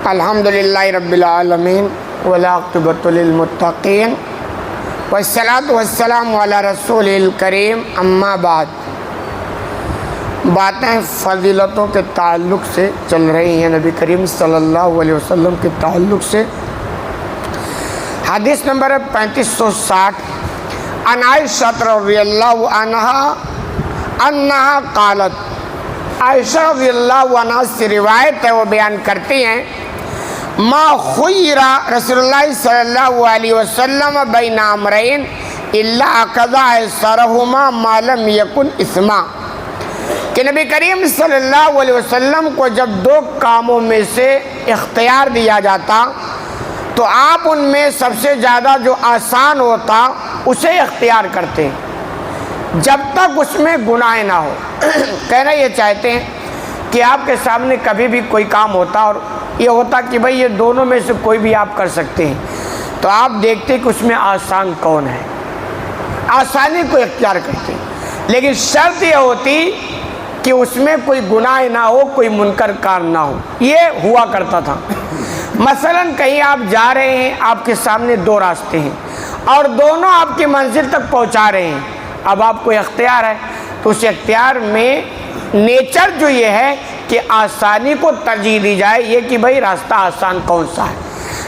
الحمدللہ رب العالمین والعاقبۃ للمتقین والصلاۃ والسلام علی رسول الکریم اما بعد۔ باتیں فضیلتوں کے تعلق سے چل رہی ہیں، نبی کریم صلی اللہ علیہ وسلم کے تعلق سے۔ حدیث نمبر 3560 عن عائشہ رضی اللہ عنہا انہا قالت، عائشہ رضی اللہ عنہ سے روایت ہے، وہ بیان کرتی ہیں، ما خیر رسول اللہ صلی اللہ علیہ وسلم بین امرین الا اخذ ایسرہما ما لم یکن اثما، کہ نبی کریم صلی اللہ علیہ وسلم کو جب دو کاموں میں سے اختیار دیا جاتا تو آپ ان میں سب سے زیادہ جو آسان ہوتا اسے اختیار کرتے جب تک اس میں گناہ نہ ہو۔ کہنا یہ چاہتے ہیں کہ آپ کے سامنے کبھی بھی کوئی کام ہوتا اور یہ ہوتا کہ بھئی یہ دونوں میں سے کوئی بھی آپ کر سکتے ہیں، تو آپ دیکھتے کہ اس میں آسان کون ہے، آسانی کو اختیار کرتے ہیں، لیکن شرط یہ ہوتی کہ اس میں کوئی گناہ نہ ہو، کوئی منکر کار نہ ہو۔ یہ ہوا کرتا تھا۔ مثلا کہیں آپ جا رہے ہیں، آپ کے سامنے دو راستے ہیں اور دونوں آپ کی منزل تک پہنچا رہے ہیں، اب آپ کو اختیار ہے تو اس اختیار میں نیچر جو یہ ہے کہ آسانی کو ترجیح دی جائے، یہ کہ بھئی راستہ آسان کون سا ہے۔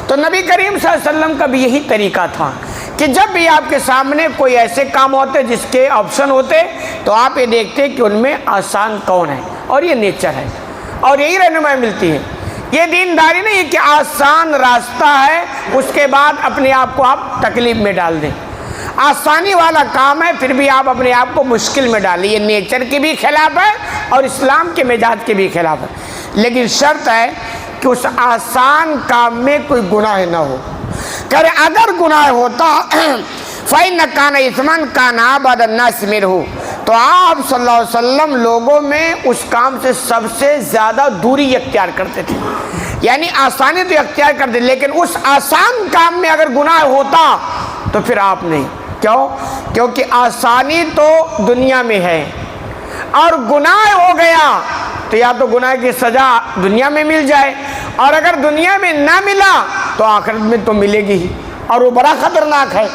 تو نبی کریم صلی اللہ علیہ وسلم کا بھی یہی طریقہ تھا کہ جب بھی آپ کے سامنے کوئی ایسے کام ہوتے جس کے آپشن ہوتے تو آپ یہ دیکھتے کہ ان میں آسان کون ہے، اور یہ نیچر ہے اور یہی رہنمائی ملتی ہے۔ یہ دینداری نہیں ہے کہ آسان راستہ ہے اس کے بعد اپنے آپ کو آپ تکلیف میں ڈال دیں، آسانی والا کام ہے پھر بھی آپ اپنے آپ کو مشکل میں ڈالیں، یہ نیچر کے بھی خلاف ہے اور اسلام کے مزاج کے بھی خلاف ہے۔ لیکن شرط ہے کہ اس آسان کام میں کوئی گناہ نہ ہو۔ کہ اگر گناہ ہوتا فَإِنَّ كَانَ إِثْمًا كَانَ أَبْعَدَ النَّاسِ مِنْهُ، تو آپ صلی اللہ علیہ وسلم لوگوں میں اس کام سے سب سے زیادہ دوری اختیار کرتے تھے، یعنی آسانی تو اختیار کرتے، لیکن اس آسان کام میں اگر گناہ ہوتا تو پھر آپ نہیں۔ کیوں؟ کیونکہ آسانی تو دنیا میں ہے اور گناہ ہو گیا تو یا تو گناہ کی سزا دنیا میں مل جائے، اور اگر دنیا میں نہ ملا تو آخرت میں تو ملے گی ہی، اور وہ بڑا خطرناک ہے۔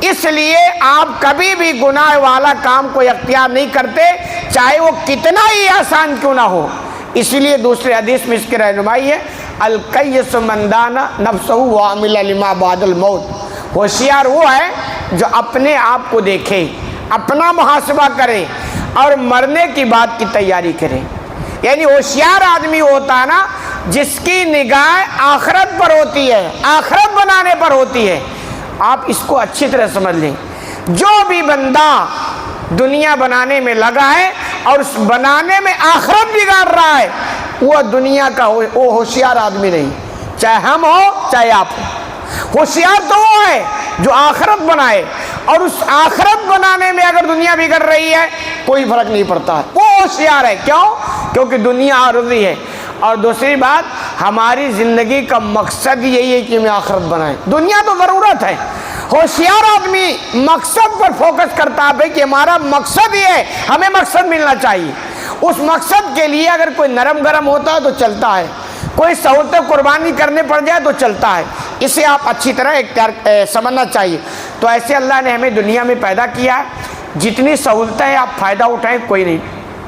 اس لیے آپ کبھی بھی گناہ والا کام کو اختیار نہیں کرتے، چاہے وہ کتنا ہی آسان کیوں نہ ہو۔ اسی لیے دوسرے حدیث میں اس کی رہنمائی ہے، القیس من دان نفسہ وعمل لما بعد الموت، ہوشیار وہ ہے جو اپنے آپ کو دیکھے، اپنا محاسبہ کرے اور مرنے کی بات کی تیاری کرے۔ یعنی ہوشیار آدمی ہوتا ہے نا جس کی نگاہ آخرت پر ہوتی ہے، آخرت بنانے پر ہوتی ہے۔ آپ اس کو اچھی طرح سمجھ لیں، جو بھی بندہ دنیا بنانے میں لگا ہے اور اس بنانے میں آخرت بگاڑ رہا ہے، وہ دنیا کا وہ ہوشیار آدمی نہیں، چاہے ہم ہو چاہے آپ ہو۔ ہوشیار تو وہ ہے جو آخرت بنائے، اور اس آخرت بنانے میں اگر دنیا بگڑ رہی ہے کوئی فرق نہیں پڑتا، وہ ہوشیار ہے۔ کیوں؟ کیونکہ دنیا عارضی ہے، اور دوسری بات ہماری زندگی کا مقصد یہی ہے کہ ہمیں آخرت بنائیں، دنیا تو ضرورت ہے۔ ہوشیار آدمی مقصد پر فوکس کرتا ہے کہ ہمارا مقصد یہ ہے، ہمیں مقصد ملنا چاہیے، اس مقصد کے لیے اگر کوئی نرم گرم ہوتا ہے تو چلتا ہے، کوئی سہولتیں قربانی کرنے پڑ جائے تو چلتا ہے۔ اسے آپ اچھی طرح سمجھنا چاہیے۔ تو ایسے اللہ نے ہمیں دنیا میں پیدا کیا ہے، جتنی سہولتیں ہیں آپ فائدہ اٹھائیں،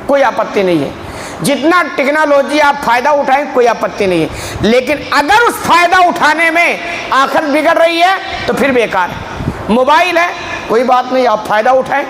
کوئی آپتی نہیں ہے، جتنا ٹیکنالوجی آپ فائدہ اٹھائیں کوئی آپتی نہیں ہے، لیکن اگر اس فائدہ اٹھانے میں آخرت بگڑ رہی ہے تو پھر بیکار ہے۔ موبائل ہے کوئی بات نہیں، آپ فائدہ اٹھائیں،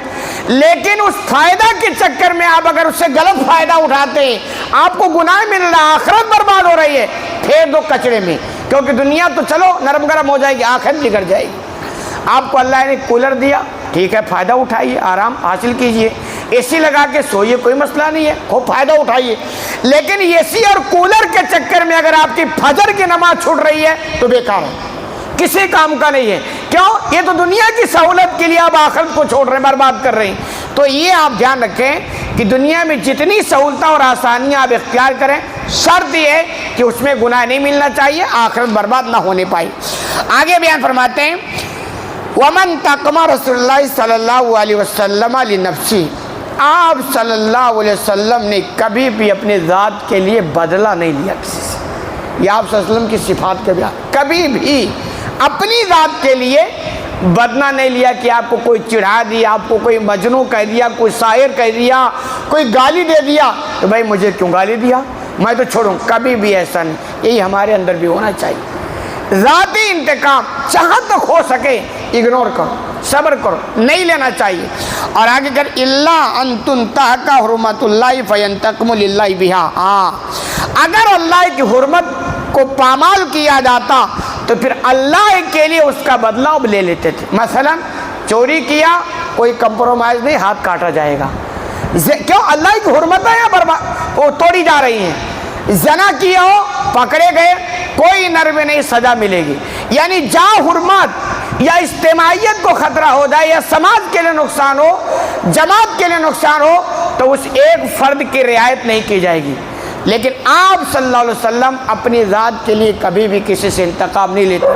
لیکن اس فائدہ کے چکر میں آپ اگر اس سے غلط فائدہ اٹھاتے ہیں، آپ کو گناہ مل رہا ہے، آخرت برباد ہو رہی ہے، پھیر دو کچڑے میں، کیونکہ دنیا تو چلو نرم گرم ہو جائے گی، آخرت بگڑ جائے گی۔ آپ کو اللہ نے کولر دیا، ٹھیک ہے فائدہ اٹھائیے، آرام حاصل کیجئے، اے سی لگا کے سوئیے، کوئی مسئلہ نہیں ہے، خوب فائدہ اٹھائیے، لیکن اے سی اور کولر کے چکر میں اگر آپ کی فجر کی نماز چھوٹ رہی ہے تو بیکار ہے، کسی کام کا نہیں ہے۔ کیوں؟ یہ تو دنیا کی سہولت کے لیے آپ آخرت کو چھوڑ رہے ہیں، برباد کر رہے ہیں۔ تو یہ آپ دھیان رکھیں کہ دنیا میں جتنی سہولتیں اور آسانیاں آپ اختیار کریں، شرط یہ ہے کہ اس میں گناہ نہیں ملنا چاہیے، آخرت برباد نہ ہونے پائے۔ آگے بیان فرماتے ہیں، وَمَنْ تَقْمَ رسول اللہ صلی اللہ علیہ وسلم لِنَفْسِهِ، آپ صلی اللہ علیہ وسلم نے کبھی بھی اپنے ذات کے لیے بدلہ نہیں لیا کسی سے۔ یہ آپ صلی اللہ علیہ وسلم کی صفات کے بیان. کبھی بھی اپنی ذات کے لیے بدنہ نہیں لیا کہ آپ کو کوئی چڑھا دیا, آپ کو کوئی مجنوں کہہ دیا, کوئی شاعر کہہ دیا, کوئی گالی دے دیا تو بھائی مجھے کیوں گالی دیا, میں تو چھوڑوں. کبھی بھی ایسا نہیں. یہی ہمارے اندر بھی ہونا چاہیے. ذاتی انتقام جہاں تک ہو سکے اگنور کرو, صبر کرو, نہیں لینا چاہیے. اور آگے کر اللہ ان تنتہک حرمت اللہ فینتقم للہ بہا. ہاں اگر اللہ کی حرمت کو پامال کیا جاتا تو پھر اللہ کے لیے اس کا بدلہ اب لے لیتے تھے. مثلا چوری کیا, کوئی کمپرومائز نہیں, ہاتھ کاٹا جائے گا. کیوں؟ اللہ کی حرمت ہے برباد وہ توڑی جا رہی ہیں. زنا کیا ہو, پکڑے گئے, کوئی نرم نہیں, سزا ملے گی. یعنی جہاں حرمت یا اجتماعیت کو خطرہ ہو جائے یا سماج کے لیے نقصان ہو, جماعت کے لیے نقصان ہو, تو اس ایک فرد کی رعایت نہیں کی جائے گی. لیکن آپ صلی اللہ علیہ وسلم اپنی ذات کے لیے کبھی بھی کسی سے انتقام نہیں لیتے.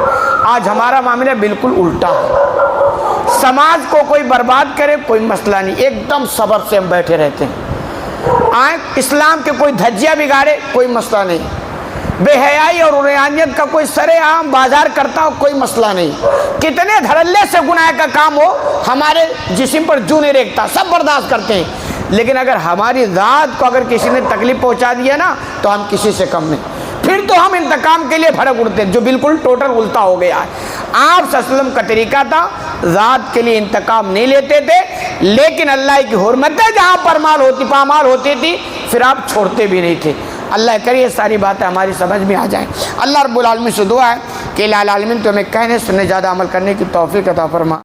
آج ہمارا معاملہ بالکل الٹا ہے. سماج کو کوئی برباد کرے کوئی مسئلہ نہیں, ایک دم صبر سے ہم بیٹھے رہتے ہیں. اسلام کے کوئی دھجیاں بگاڑے کوئی مسئلہ نہیں. بے حیائی اور عریانیت کا کوئی سرے عام بازار کرتا ہو کوئی مسئلہ نہیں. کتنے دھڑلے سے گناہ کا کام ہو, ہمارے جسم پر جو نہیں ریکھتا, سب برداشت کرتے ہیں. لیکن اگر ہماری ذات کو اگر کسی نے تکلیف پہنچا دیا نا تو ہم کسی سے کم نہیں. پھر تو ہم انتقام کے لیے بھڑک اڑتے ہیں, جو بالکل ٹوٹل الٹا ہو گیا ہے. آپ صلی اللہ علیہ وسلم کا طریقہ تھا, ذات کے لیے انتقام نہیں لیتے تھے, لیکن اللہ کی حرمتیں جہاں پامال ہوتی تھی پھر آپ چھوڑتے بھی نہیں تھے. اللہ کرے یہ ساری باتیں ہماری سمجھ میں آ جائیں. اللہ رب العالمین سے دعا ہے کہ الہ العالمین تو ہمیں کہنے سننے زیادہ عمل کرنے کی توفیق عطا فرما.